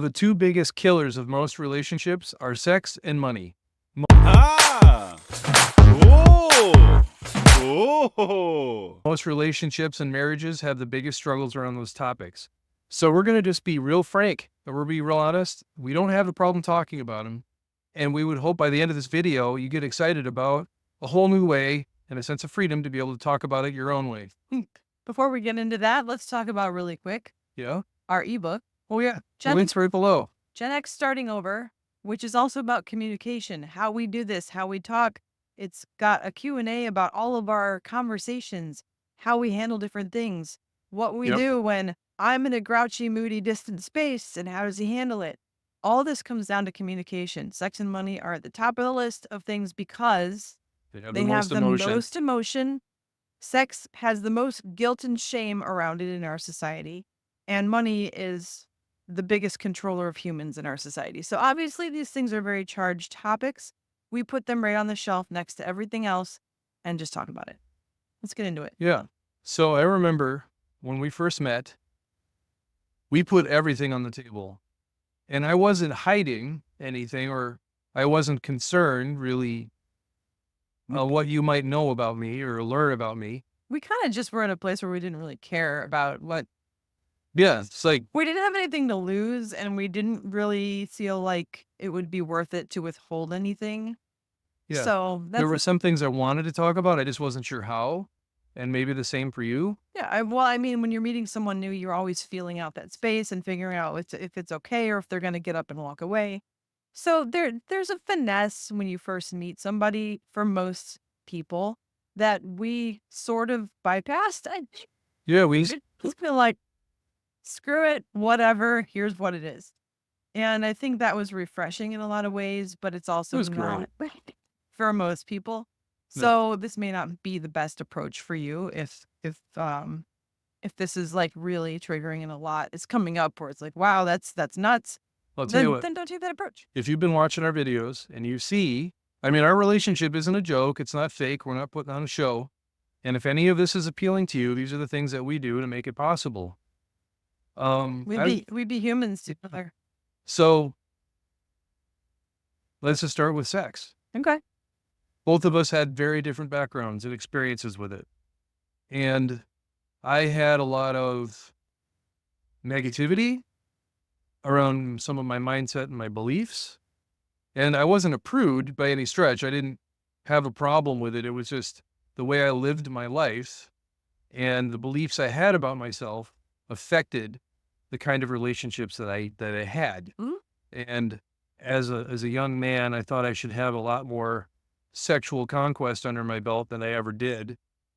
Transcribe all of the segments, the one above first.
The two biggest killers of most relationships are sex and money. Ah! Oh! Oh! Most relationships and marriages have the biggest struggles around those topics. So we're going to just be real frank and we'll be real honest. We don't have a problem talking about them. And we would hope by the end of this video, you get excited about a whole new way and a sense of freedom to be able to talk about it your own way. Before we get into that, let's talk about really quick Yeah. our ebook, Oh, yeah. Gen- Links right below. Gen X Starting Over, which is also about communication, how we do this, how we talk. It's got a Q&A about all of our conversations, how we handle different things, what we do when I'm in a grouchy, moody, distant space, and how does he handle it? All this comes down to communication. Sex and money are at the top of the list of things because They have they the have most the emotion. most emotion. Sex has the most guilt and shame around it in our society, and money is the biggest controller of humans in our society. So obviously these things are very charged topics. We put them right on the shelf next to everything else and just talk about it. Let's get into it. Yeah. So I remember when we first met, we put everything on the table. And I wasn't hiding anything, or I wasn't concerned really what you might know about me or learn about me. We kind of just were in a place where we didn't really care about what. Yeah, it's like, We didn't have anything to lose, and we didn't really feel like it would be worth it to withhold anything. yeah, So there that's were some things I wanted to talk about. I just wasn't sure how. And maybe the same for you. Yeah, I mean, when you're meeting someone new, you're always feeling out that space and figuring out if it's okay or if they're going to get up and walk away. So there's a finesse when you first meet somebody for most people that we sort of bypassed. I Yeah, we, just feel like, screw it, whatever, here's what it is. And I think that was refreshing in a lot of ways, but it's also it was not great. for most people. No. So this may not be the best approach for you if this is like really triggering and a lot is coming up where it's like, wow, that's nuts. I'll tell you what, Then don't take that approach. if you've been watching our videos and you see, I mean, our relationship isn't a joke. It's not fake. We're not putting on a show. And if any of this is appealing to you, these are the things that we do to make it possible. We'd be humans together. So let's just start with sex. Okay. Both of us had very different backgrounds and experiences with it. And I had a lot of negativity around some of my mindset and my beliefs. And I wasn't a prude by any stretch. I didn't have a problem with it. It was just the way I lived my life and the beliefs I had about myself affected the kind of relationships that I had. Mhm. And as a young man, I thought I should have a lot more sexual conquest under my belt than I ever did.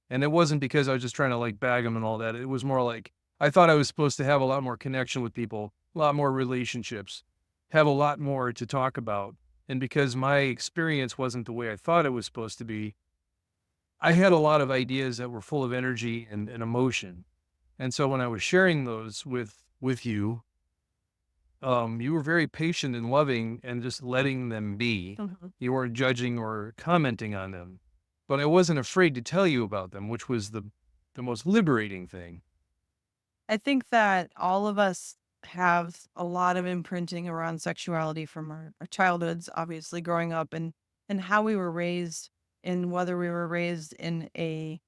And it wasn't because I was just trying to like bag them and all that. It was more like I thought I was supposed to have a lot more connection with people, a lot more relationships, have a lot more to talk about. And because my experience wasn't the way I thought it was supposed to be, I had a lot of ideas that were full of energy and emotion. And so when I was sharing those with you, you were very patient and loving and just letting them be. Mhm. You weren't judging or commenting on them. But I wasn't afraid to tell you about them, which was the most liberating thing. I think that all of us have a lot of imprinting around sexuality from our childhoods, obviously growing up and how we were raised and whether we were raised in a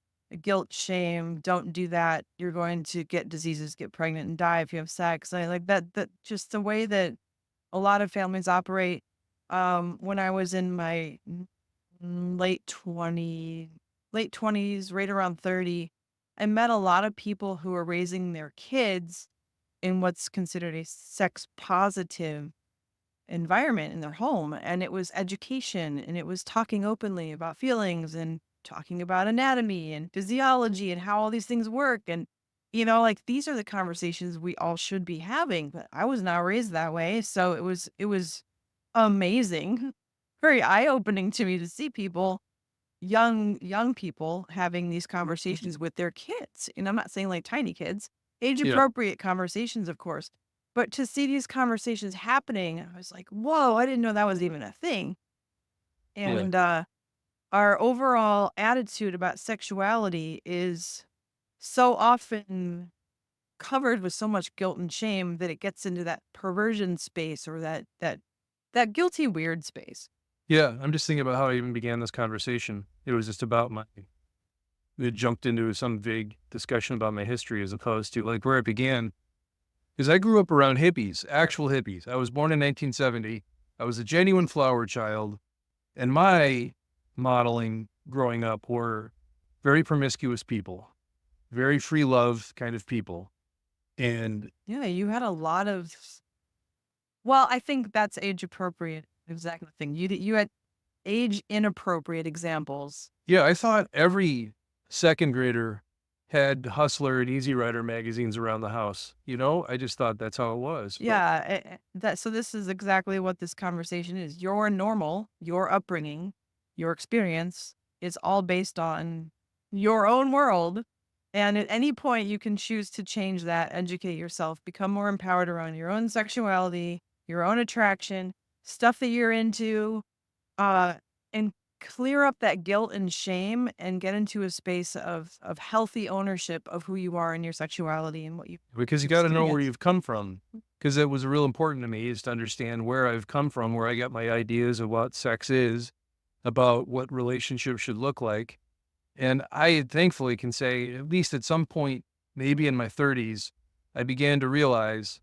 guilt, shame, don't do that. You're going to get diseases, get pregnant and die if you have sex. I like that just the way that a lot of families operate. When I was in my late 20s, right around 30, I met a lot of people who are raising their kids in what's considered a sex positive environment in their home. And it was education and it was talking openly about feelings and talking about anatomy and physiology and how all these things work. And, like these are the conversations we all should be having, but I was not raised that way. So it was amazing, very eye opening to me to see people young people having these conversations with their kids. And I'm not saying like tiny kids, age Yeah. appropriate conversations, of course. But to see these conversations happening, I was like, whoa, I didn't know that was even a thing. Yeah. And our overall attitude about sexuality is so often covered with so much guilt and shame that it gets into that perversion space or that guilty weird space. Yeah, I'm just thinking about how I even began this conversation. It was just about it jumped into some vague discussion about my history as opposed to like where it began. Because I grew up around hippies, actual hippies. I was born in 1970. I was a genuine flower child. And my modeling growing up were very promiscuous people, very free love kind of people. And Yeah, you had a lot of well, I think that's age appropriate. Exactly the thing. You had age inappropriate examples. yeah, I thought every second grader had Hustler and Easy Rider magazines around the house. You know, I just thought that's how it was. But Yeah, that so this is exactly what this conversation is. Your normal, your upbringing, your experience is all based on your own world. And at any point, you can choose to change that, educate yourself, become more empowered around your own sexuality, your own attraction, stuff that you're into, uh, and clear up that guilt and shame and get into a space of healthy ownership of who you are and your sexuality and what you because you got to know where experience. you've come from. Because it was real important to me is to understand where I've come from, where I got my ideas of what sex is, about what relationships should look like. And I thankfully can say, at least at some point, maybe in my 30s, I began to realize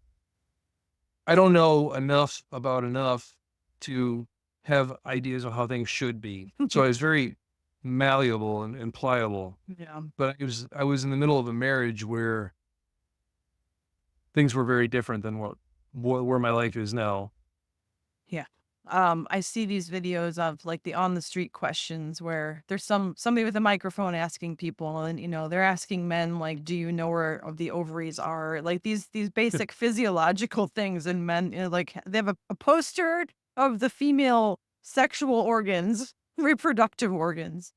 I don't know enough to have ideas of how things should be. So I was very malleable and pliable. Yeah. But I was in the middle of a marriage where things were very different than where my life is now. Yeah. I see these videos of like the on the street questions where there's somebody with a microphone asking people and they're asking men like, do you know where the ovaries are? Like these basic physiological things and men, like they have a poster of the female sexual organs, reproductive organs.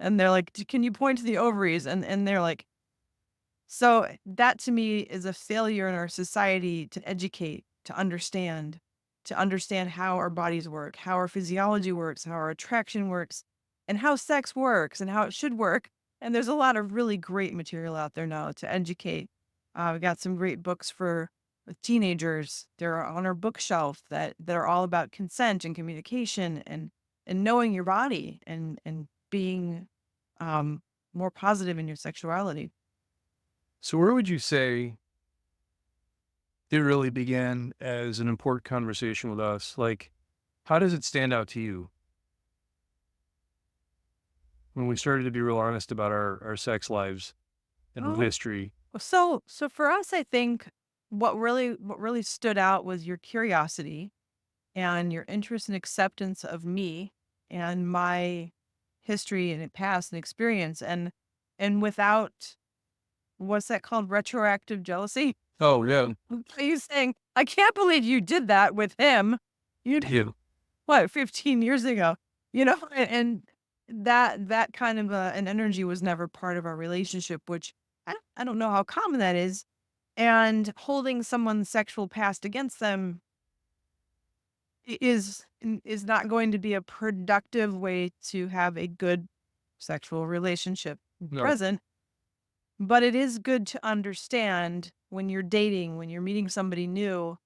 And they're like, Can you point to the ovaries?" And they're like, so that to me is a failure in our society to educate, to understand how our bodies work, how our physiology works, how our attraction works, and how sex works and how it should work. And there's a lot of really great material out there now to educate. We got some great books for teenagers. They're on our bookshelf that are all about consent and communication and knowing your body and being more positive in your sexuality. So where would you say it really began as an important conversation with us? Like, how does it stand out to you when we started to be real honest about our sex lives and our Oh, history? so for us, I think what really stood out was your curiosity and your interest and acceptance of me and my history and past and experience and without what's that called, retroactive jealousy? Oh, yeah. Are you saying, I can't believe you did that with him? You did Yeah. what, 15 years ago? And that kind of an energy was never part of our relationship, which I don't know how common that is. And holding someone's sexual past against them is not going to be a productive way to have a good sexual relationship No. present. But it is good to understand when you're dating, when you're meeting somebody new,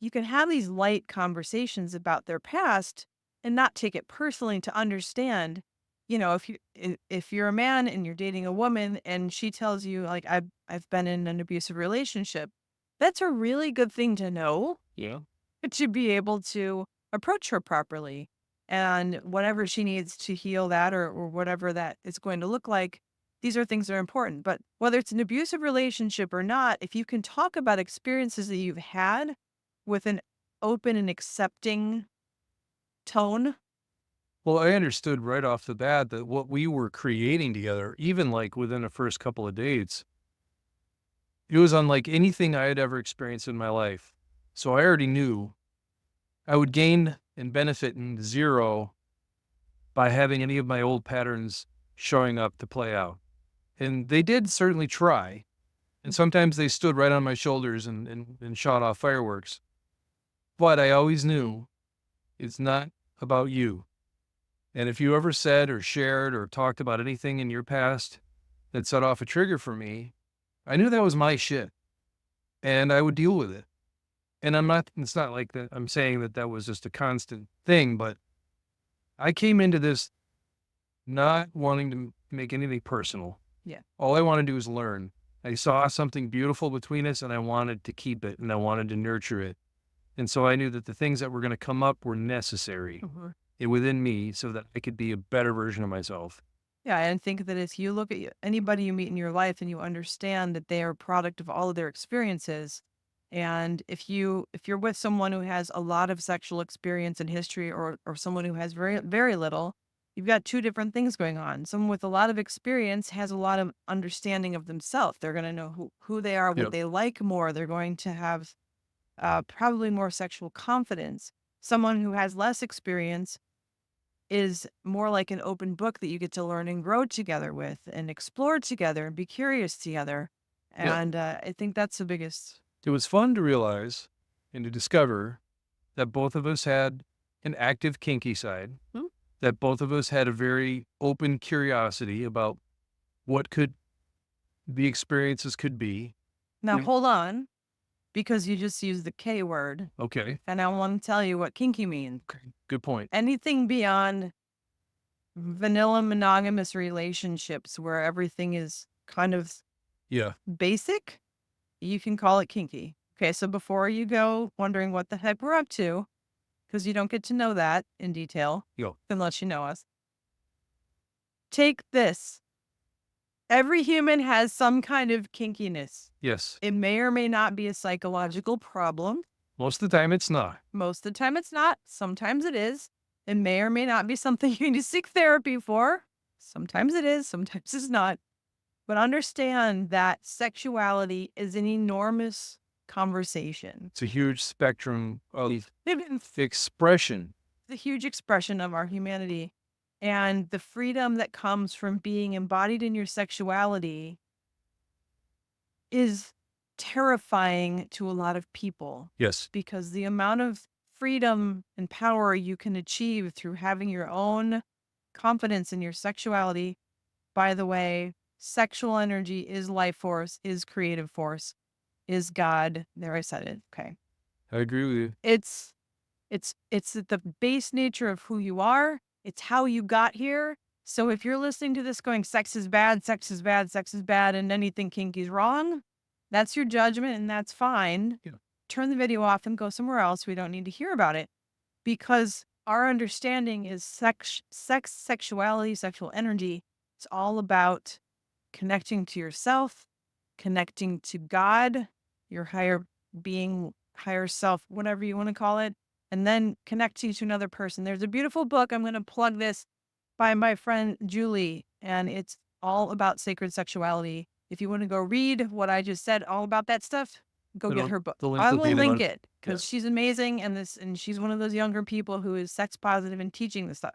you can have these light conversations about their past and not take it personally to understand, if you're a man and you're dating a woman and she tells you like I've been in an abusive relationship, that's a really good thing to know Yeah. to be able to approach her properly. And whatever she needs to heal that or whatever that is going to look like, these are things that are important. But whether it's an abusive relationship or not, if you can talk about experiences that you've had with an open and accepting tone. Well, I understood right off the bat that what we were creating together, even like within the first couple of dates, it was unlike anything I had ever experienced in my life. So I already knew I would gain and benefit in zero by having any of my old patterns showing up to play out. And they did certainly try. And sometimes they stood right on my shoulders and shot off fireworks. But I always knew it's not about you. And if you ever said or shared or talked about anything in your past that set off a trigger for me, I knew that was my shit. and I would deal with it. And it's not like that I'm saying that that was just a constant thing, but I came into this not wanting to make anything personal. Yeah. All I want to do is learn. I saw something beautiful between us and I wanted to keep it and I wanted to nurture it. And so I knew that the things that were going to come up were necessary within me so that I could be a better version of myself. Yeah, and think that if you look at anybody you meet in your life and you understand that they are a product of all of their experiences, and if you're with someone who has a lot of sexual experience and history, or someone who has very little, you've got two different things going on. Someone with a lot of experience has a lot of understanding of themselves. They're going to know who they are, what Yep. they like more. They're going to have probably more sexual confidence. Someone who has less experience is more like an open book that you get to learn and grow together with and explore together and be curious together. Yep. And I think that's the biggest. It was fun to realize and to discover that both of us had an active kinky side, that both of us had a very open curiosity about what could the experiences could be. Now, hold on, because you just used the K word. Okay. And I want to tell you what kinky means. Okay. Good point. Anything beyond vanilla monogamous relationships where everything is kind of Yeah. basic, you can call it kinky. Okay, so before you go wondering what the heck we're up to, because you don't get to know that in detail Yo. unless you know us, take this. Every human has some kind of kinkiness. Yes. It may or may not be a psychological problem. Most of the time it's not. Most of the time it's not. Sometimes it is. It may or may not be something you need to seek therapy for. Sometimes it is, sometimes it's not. But understand that sexuality is an enormous conversation. It's a huge spectrum of It's expression. a huge expression of our humanity. And the freedom that comes from being embodied in your sexuality is terrifying to a lot of people, Yes. because the amount of freedom and power you can achieve through having your own confidence in your sexuality. By the way, sexual energy is life force, is creative force, is God. There, I said it. Okay. I agree with you. It's the base nature of who you are. It's how you got here. So if you're listening to this going, sex is bad, sex is bad, sex is bad, and anything kinky is wrong, that's your judgment and that's fine. Yeah. Turn the video off and go somewhere else. We don't need to hear about it, because our understanding is sexuality, sexual energy. It's all about connecting to yourself, connecting to God, your higher being, higher self, whatever you want to call it, and then connecting to another person. There's a beautiful book. I'm going to plug this, by my friend Julie, and it's all about sacred sexuality. If you want to go read what I just said, all about that stuff, go get her book. The link I will will be there. link it because she's amazing, and she's one of those younger people who is sex positive and teaching this stuff.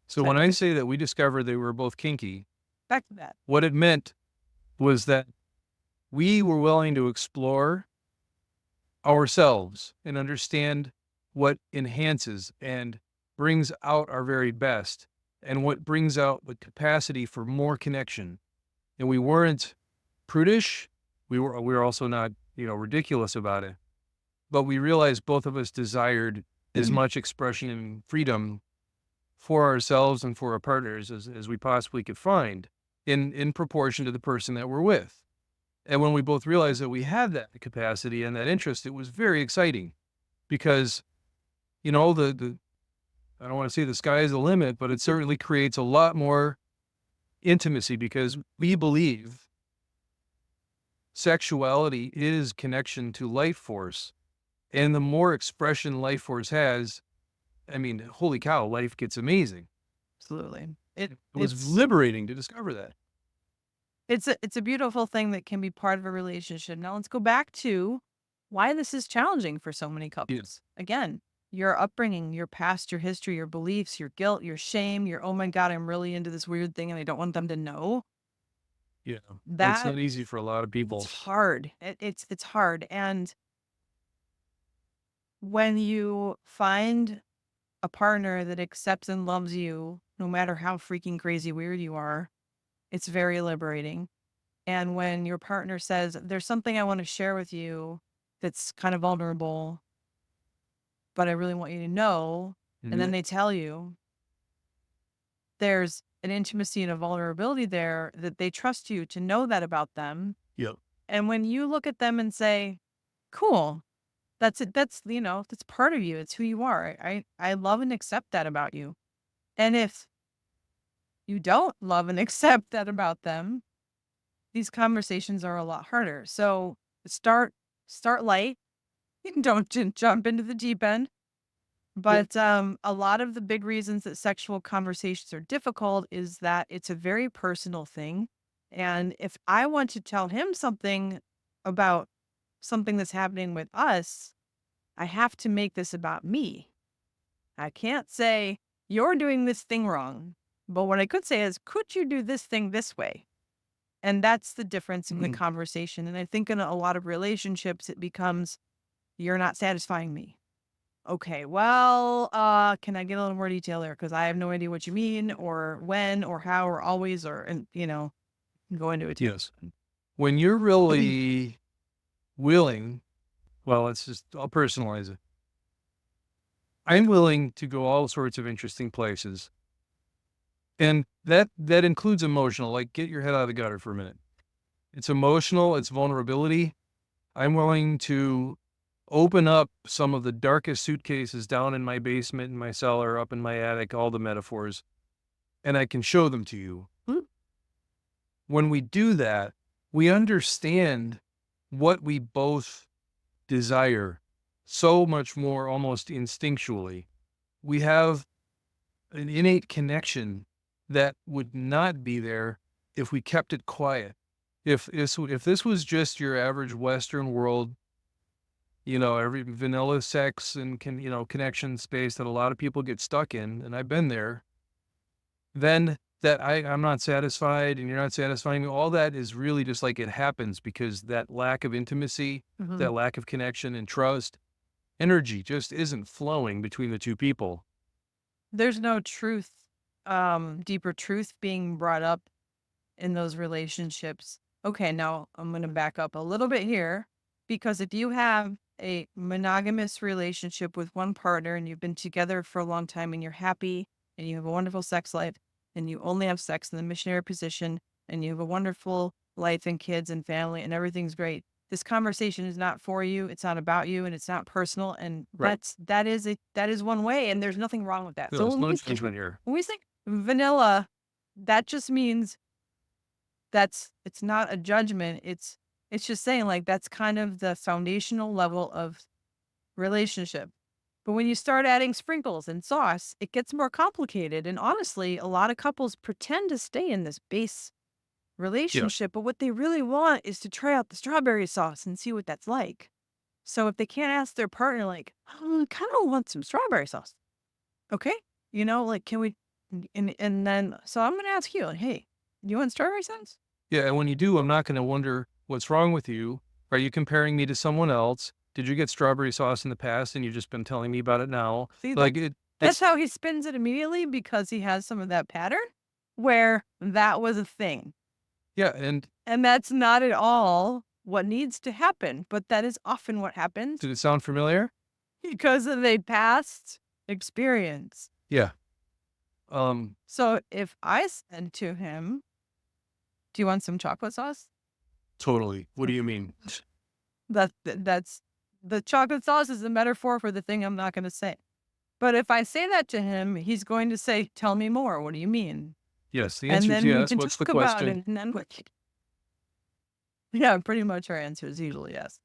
So when I say that we discovered they were both kinky, Back to that. what it meant was that we were willing to explore ourselves and understand what enhances and brings out our very best and what brings out the capacity for more connection. And we weren't prudish. We were also not, ridiculous about it. But we realized both of us desired as much expression and freedom for ourselves and for our partners as we possibly could find in proportion to the person that we're with. And when we both realized that we had that capacity and that interest, it was very exciting because, the I don't want to say the sky is the limit, but it certainly creates a lot more intimacy because we believe sexuality is connection to life force. And the more expression life force has, I mean, holy cow, life gets amazing. Absolutely. It was liberating to discover that. It's a beautiful thing that can be part of a relationship. Now let's go back to why this is challenging for so many couples. Again, your upbringing, your past, your history, your beliefs, your guilt, your shame, your, oh my God, I'm really into this weird thing and I don't want them to know. Yeah. That's not easy for a lot of people. It's hard. It's hard. And when you find a partner that accepts and loves you, no matter how freaking crazy weird you are, it's very liberating. And when your partner says, there's something I want to share with you, that's kind of vulnerable, but I really want you to know. And then Mhm. they tell you there's an intimacy and a vulnerability there that they trust you to know that about them. Yep. And when you look at them and say, cool, that's it. That's, that's part of you. It's who you are. I love and accept that about you. And if you don't love and accept that about them, these conversations are a lot harder. So start, start light. Don't jump into the deep end. Yep. But a lot of the big reasons that sexual conversations are difficult is that it's a very personal thing. And if I want to tell him something about something that's happening with us, I have to make this about me. I can't say, you're doing this thing wrong. But what I could say is, could you do this thing this way? And that's the difference in the Mhm. conversation. And I think in a lot of relationships, it becomes, you're not satisfying me. Okay, well, can I get a little more detail there? Because I have no idea what you mean, or when, or how, or always, or, and go into it. Yes. When you're really willing, well, I'll personalize it. I'm willing to go all sorts of interesting places. And that includes emotional, like get your head out of the gutter for a minute. It's emotional, it's vulnerability. I'm willing to open up some of the darkest suitcases down in my basement, in my cellar, up in my attic, all the metaphors, and I can show them to you. When we do that, we understand what we both desire so much more almost instinctually. We have an innate connection that would not be there if we kept it quiet. If this was just your average Western world, every vanilla sex and connection space that a lot of people get stuck in, and I've been there, then that I'm not satisfied and you're not satisfying me. All that is really just like it happens because that lack of intimacy, Mhm. that lack of connection and trust, energy just isn't flowing between the two people. There's no truth, deeper truth being brought up in those relationships. Okay, now I'm going to back up a little bit here because if you have a monogamous relationship with one partner and you've been together for a long time and you're happy and you have a wonderful sex life and you only have sex in the missionary position and you have a wonderful life and kids and family and everything's great. This conversation is not for you, it's not about you and it's not personal and Right. that is one way and there's nothing wrong with that. No, So it's no judgment here. when we say vanilla, that just means it's not a judgment. It's just saying like that's kind of the foundational level of relationship. But when you start adding sprinkles and sauce, it gets more complicated. And honestly, a lot of couples pretend to stay in this base Yes. relationship, but what they really want is to try out the strawberry sauce and see what that's like. So if they can't ask their partner, like, oh, I kind of want some strawberry sauce. Okay. Like, can we, and then, so I'm going to ask you, like, hey, you want strawberry sauce? Yeah, and when you do, I'm not gonna wonder, "What's wrong with you? Are you comparing me to someone else? Did you get strawberry sauce in the past and you've just been telling me about it now?" See, Like, that's it's how he spins it immediately because he has some of that pattern where that was a thing. yeah, and And that's not at all what needs to happen, but that is often what happens did it sound familiar? because of a past experience. Yeah. Um, So if I said to him, "Do you want some chocolate sauce?" totally. What do you mean? That's the chocolate sauce is a metaphor for the thing I'm not going to say. But if I say that to him, he's going to say, "Tell me more. What do you mean?" Yes, the And answer is then we yes. can What's the talk about question? it. And then yeah, pretty much our answer is usually yes.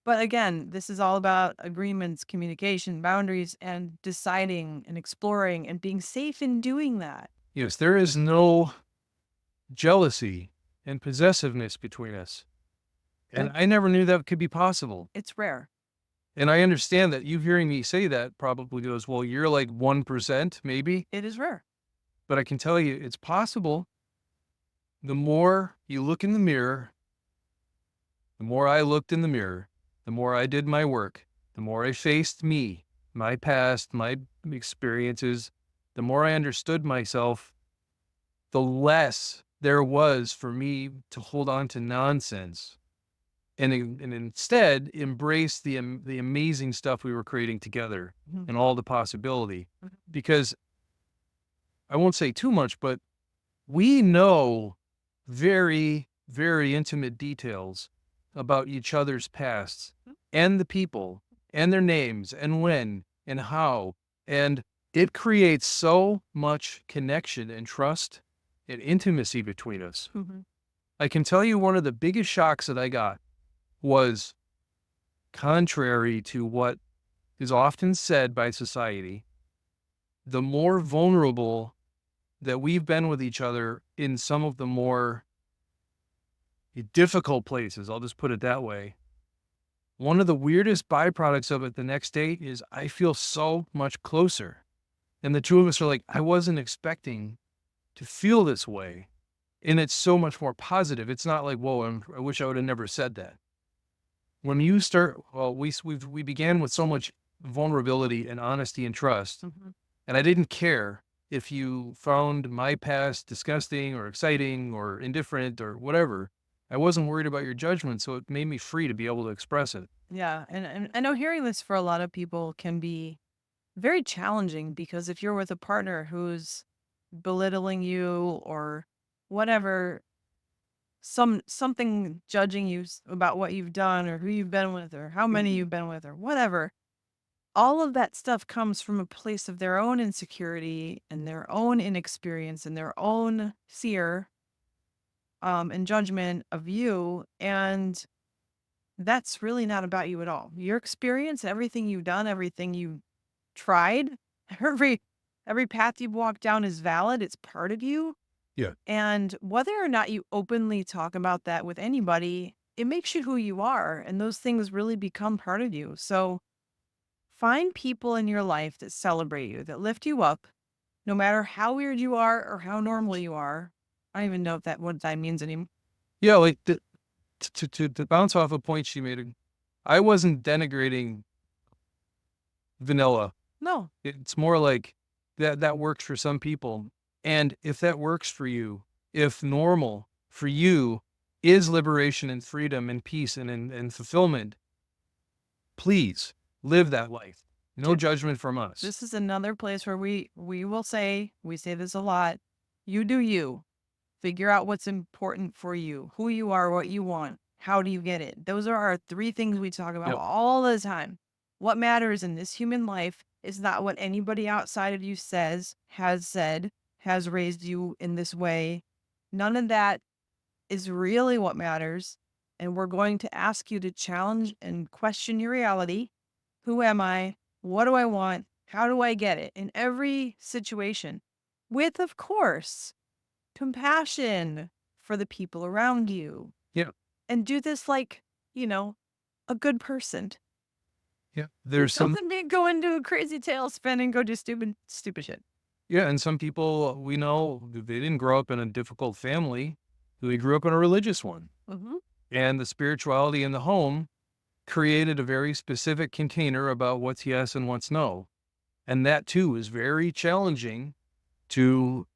But again, this is all about agreements, communication, boundaries, and deciding and exploring and being safe in doing that. Yes, there is no jealousy and possessiveness between us, and I never knew that could be possible. It's rare. And I understand that you hearing me say that probably goes, "Well, you're like 1%, maybe," It is rare. but I can tell you it's possible. The more you look in the mirror, the more I looked in the mirror, the more I did my work, the more I faced me, my past, my experiences, the more I understood myself, the less there was for me to hold on to nonsense. and instead embrace the amazing stuff we were creating together Mhm. and all the possibility. Mhm. Because I won't say too much, but we know very, very intimate details about each other's pasts and the people and their names and when and how. And it creates so much connection and trust and intimacy between us. Mhm. I can tell you one of the biggest shocks that I got was contrary to what is often said by society, the more vulnerable that we've been with each other in some of the more difficult places, I'll just put it that way. One of the weirdest byproducts of it the next day is I feel so much closer. And the two of us are like, I wasn't expecting to feel this way. And it's so much more positive. It's not like, whoa, I wish I would have never said that. When you start, well, we began with so much vulnerability and honesty and trust. Mhm. And I didn't care if you found my past disgusting or exciting or indifferent or whatever. I wasn't worried about your judgment, so it made me free to be able to express it. Yeah, and I know hearing this for a lot of people can be very challenging because if you're with a partner who's belittling you or whatever, something judging you about what you've done or who you've been with or how many you've been with or whatever, all of that stuff comes from a place of their own insecurity and their own inexperience and their own fear and judgment of you. And that's really not about you at all. Your experience, everything you've done, everything you tried, every every path you've walked down is valid. It's part of you. Yeah. And whether or not you openly talk about that with anybody, it makes you who you are. And those things really become part of you. So find people in your life that celebrate you, that lift you up, no matter how weird you are or how normal you are. I don't even know if that what that means anymore. Yeah, like to bounce off a point she made, I wasn't denigrating vanilla. No. It's more like that works for some people. And if that works for you, if normal for you is liberation and freedom and peace and fulfillment, please live that life. No J- judgment from us. This is another place where we will say, we say this a lot, you do you. Figure out what's important for you, who you are, what you want. How do you get it? Those are our three things we talk about Yep. all the time. What matters in this human life is not what anybody outside of you said, has raised you in this way. None of that is really what matters. And we're going to ask you to challenge and question your reality. Who am I? What do I want? How do I get it? In every situation, with, of course, compassion for the people around you. Yeah. And do this like, you know, a good person. Yeah. It doesn't mean go into a crazy tailspin and go do stupid shit. Yeah, and some people we know they didn't grow up in a difficult family. They grew up in a religious one. Mm-hmm. And the spirituality in the home created a very specific container about what's yes and what's no. And that too is very challenging to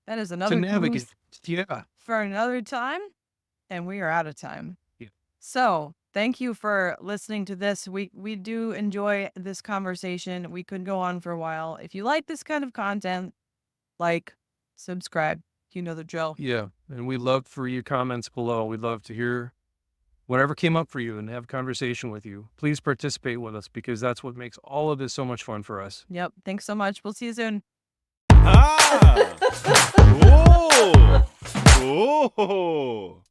That is to another navigate. boost Yeah. for another time. And we are out of time. Yeah. So thank you for listening to this. We do enjoy this conversation. We could go on for a while. If you like this kind of content, like, subscribe. You know the drill. Yeah. And we love for your comments below. We'd love to hear whatever came up for you and have a conversation with you. Please participate with us because that's what makes all of this so much fun for us. Yep. Thanks so much. We'll see you soon. Ah! Oh! Oh!